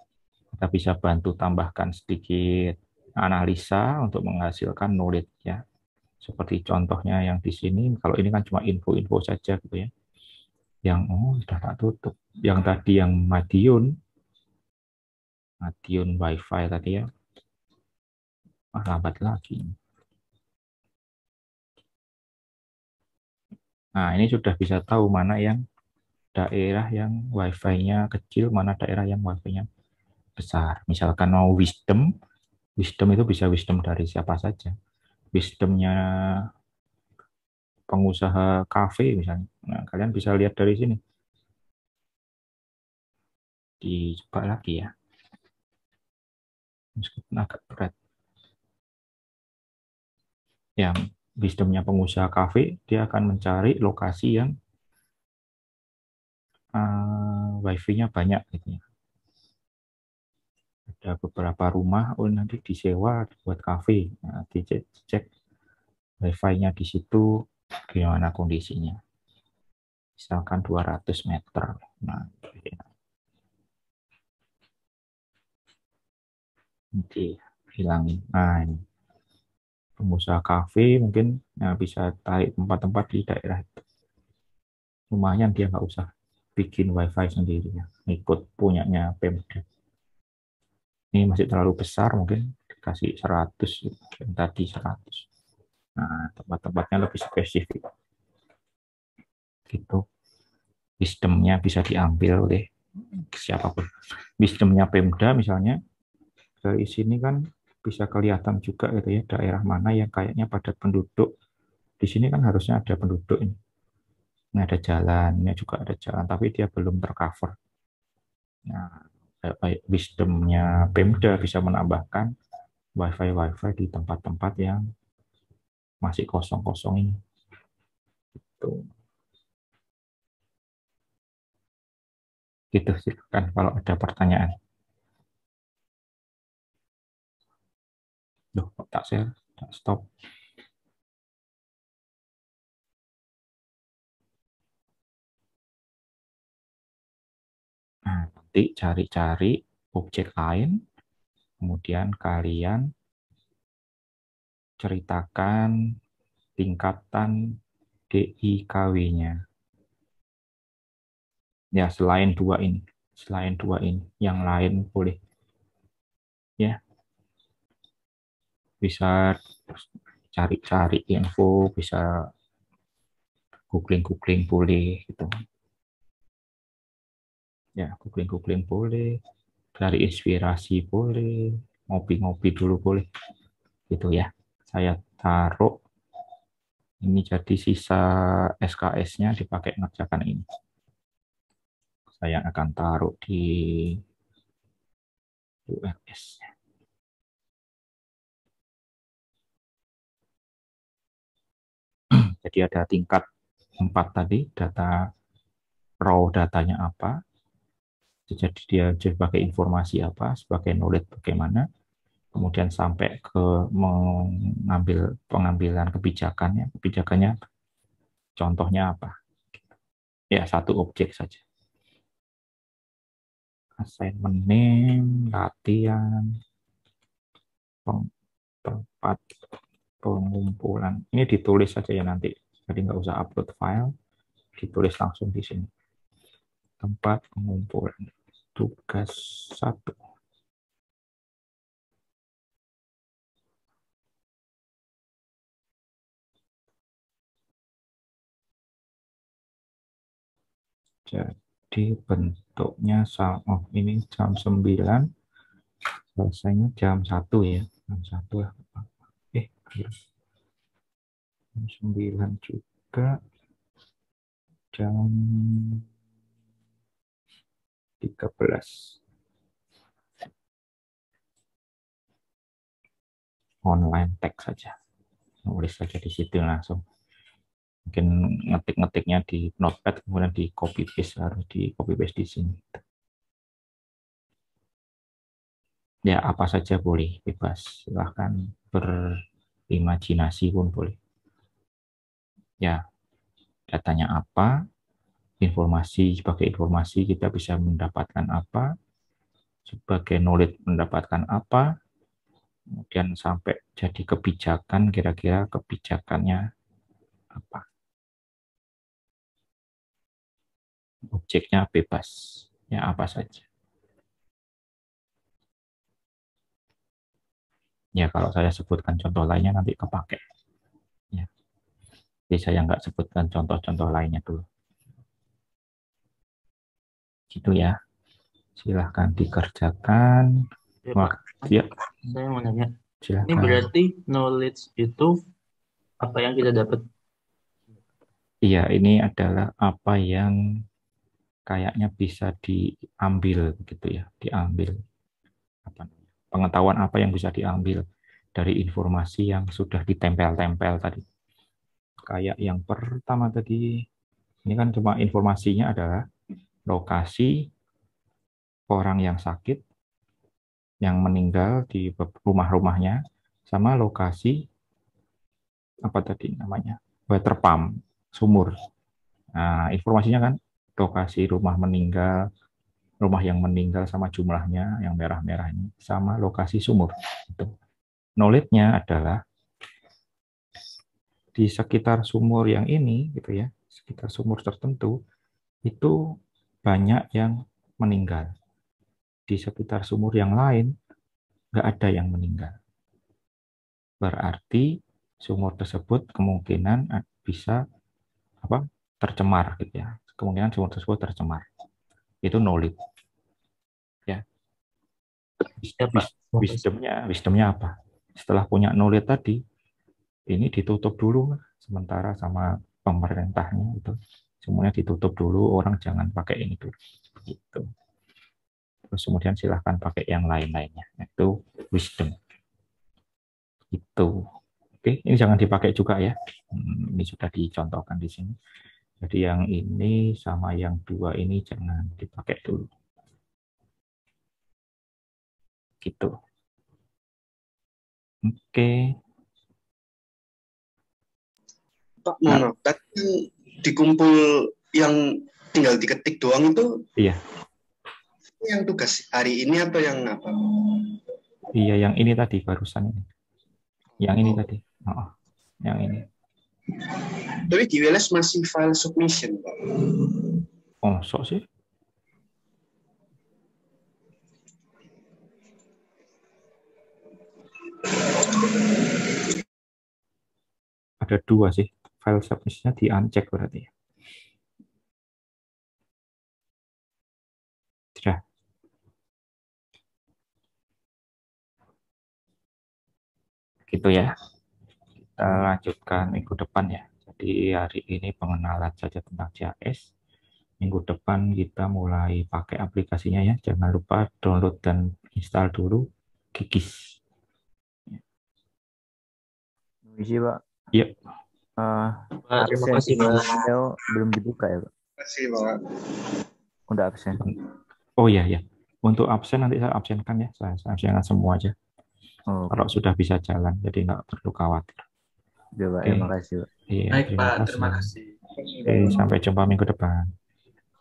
Speaker 1: kita bisa bantu tambahkan sedikit analisa untuk menghasilkan knowledge ya. Seperti contohnya yang di sini, kalau ini kan cuma info-info saja gitu ya. Yang sudah tak tutup. Yang tadi yang Madiun WiFi tadi ya. Lambat lagi. Nah, ini sudah bisa tahu mana yang daerah yang WiFi-nya kecil, mana daerah yang WiFi-nya besar. Misalkan mau wisdom itu bisa wisdom dari siapa saja. Wisdomnya pengusaha kafe misalnya. Nah, kalian bisa lihat dari sini. Dicoba lagi ya. Meskipun agak berat. Yang wisdomnya pengusaha kafe, dia akan mencari lokasi yang wifi-nya banyak gitu ya. Ada beberapa rumah, nanti disewa buat kafe. Nah, dicek wifi-nya di situ gimana kondisinya. Misalkan 200 meter. Nah, nanti hilangin. Nah, ini pengusaha kafe mungkin bisa tarik tempat-tempat di daerah itu. Lumayan dia nggak usah bikin wifi sendiri ya, ikut punyanya Pemda. Ini masih terlalu besar, mungkin dikasih 100, yang tadi 100. Nah, tempat-tempatnya lebih spesifik. Gitu. Sistemnya bisa diambil oleh siapapun. Sistemnya Pemda misalnya, dari sini kan bisa kelihatan juga gitu ya, daerah mana yang kayaknya padat penduduk. Di sini kan harusnya ada penduduk ini. Ini ada jalan, ini juga ada jalan, tapi dia belum tercover. Nah, wisdomnya Pemda bisa menambahkan wifi di tempat-tempat yang masih kosong-kosong ini. Gitu sih kan kalau ada pertanyaan. Duh, kok tak share, tak stop. Nah, nanti cari-cari objek lain, kemudian kalian ceritakan tingkatan DIKW-nya. Ya, selain dua ini, yang lain boleh. Ya, bisa cari-cari info, bisa googling boleh gitu. Ya, googling boleh, cari inspirasi boleh, ngopi-ngopi dulu boleh. Gitu ya. Saya taruh ini jadi sisa SKS-nya dipakai ngerjakan ini. Saya akan taruh di URS. Jadi ada tingkat 4 tadi, data raw datanya apa, jadi dia sebagai informasi apa, sebagai knowledge bagaimana, kemudian sampai ke mengambil pengambilan kebijakannya contohnya apa. Ya, satu objek saja. Assignment name, latihan, tempat pengumpulan. Ini ditulis saja ya nanti, jadi nggak usah upload file, ditulis langsung di sini. Tempat pengumpulan. Tugas 1. Jadi bentuknya sama. Ini jam 9, selesainya jam 1 ya. Jam 1 lah. Jam 9 juga. Jam 13. Online text saja. Nulis saja di situ langsung. Mungkin ngetik-ngetiknya di notepad, kemudian di copy paste, harus di copy paste di sini. Ya, apa saja boleh, bebas. Silahkan berimajinasi pun boleh. Ya, datanya apa, sebagai informasi kita bisa mendapatkan apa, sebagai knowledge mendapatkan apa, kemudian sampai jadi kebijakan, kira-kira kebijakannya apa. Objeknya bebas, ya apa saja. Ya, kalau saya sebutkan contoh lainnya nanti kepakai. Ya. Jadi saya nggak sebutkan contoh-contoh lainnya dulu. Gitu ya. Silahkan dikerjakan.
Speaker 7: Ya, Pak.
Speaker 1: Ya.
Speaker 7: Saya mau nanya.
Speaker 1: Silahkan.
Speaker 7: Ini berarti knowledge itu apa yang kita dapat?
Speaker 1: Iya, ini adalah apa yang kayaknya bisa diambil gitu ya, diambil pengetahuan apa yang bisa diambil dari informasi yang sudah ditempel-tempel tadi. Kayak yang pertama tadi, ini kan cuma informasinya adalah lokasi orang yang sakit, yang meninggal di rumah-rumahnya, sama lokasi apa tadi namanya, water pump, sumur. Nah, informasinya kan lokasi rumah yang meninggal sama jumlahnya yang merah-merah ini, sama lokasi sumur. Itu. Knowledge-nya adalah di sekitar sumur yang ini, gitu ya, sekitar sumur tertentu, itu banyak yang meninggal. Di sekitar sumur yang lain nggak ada yang meninggal. Berarti sumur tersebut kemungkinan bisa tercemar gitu ya. Kemungkinan sumur tersebut tercemar. Itu knowledge. Ya. Wisdomnya apa? Setelah punya knowledge tadi, ini ditutup dulu sementara sama pemerintahnya itu. Semuanya ditutup dulu, orang jangan pakai ini dulu. Gitu. Terus kemudian silahkan pakai yang lain-lainnya. Itu wisdom. Itu. Oke, ini jangan dipakai juga ya. Ini sudah dicontohkan di sini. Jadi yang ini sama yang dua ini jangan dipakai dulu. Gitu. Oke.
Speaker 2: Pak, mohon maaf. Tadi dikumpul yang tinggal diketik doang itu?
Speaker 1: Iya.
Speaker 2: Yang tugas hari ini atau yang apa?
Speaker 1: Iya, yang ini tadi barusan ini. Yang ini tadi. Yang ini.
Speaker 2: Tapi di WLS masih file submission, Pak.
Speaker 1: Oh, sok sih. Ada dua sih. File submission-nya di uncheck berarti. Sudah. Gitu ya. Kita lanjutkan minggu depan ya. Jadi hari ini pengenalan saja tentang JAS. Minggu depan kita mulai pakai aplikasinya ya. Jangan lupa download dan install dulu Gigis.
Speaker 8: Misi, Pak.
Speaker 1: Iya.
Speaker 8: Terima kasih, Pak. Belum dibuka ya, Pak?
Speaker 2: Terima kasih, Pak.
Speaker 8: Udah absen.
Speaker 1: Oh iya, ya. Untuk absen nanti saya absenkan ya. Saya absenkan semua aja.
Speaker 8: Oh.
Speaker 1: Kalau sudah bisa jalan, jadi nggak perlu khawatir.
Speaker 8: Ya, Pak. Terima kasih, Pak.
Speaker 1: Iya,
Speaker 5: baik, Pak. Terima kasih.
Speaker 1: Oke, sampai jumpa minggu depan.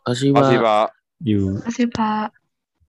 Speaker 6: Terima kasih, Pak.
Speaker 1: Terima
Speaker 4: kasih, Pak.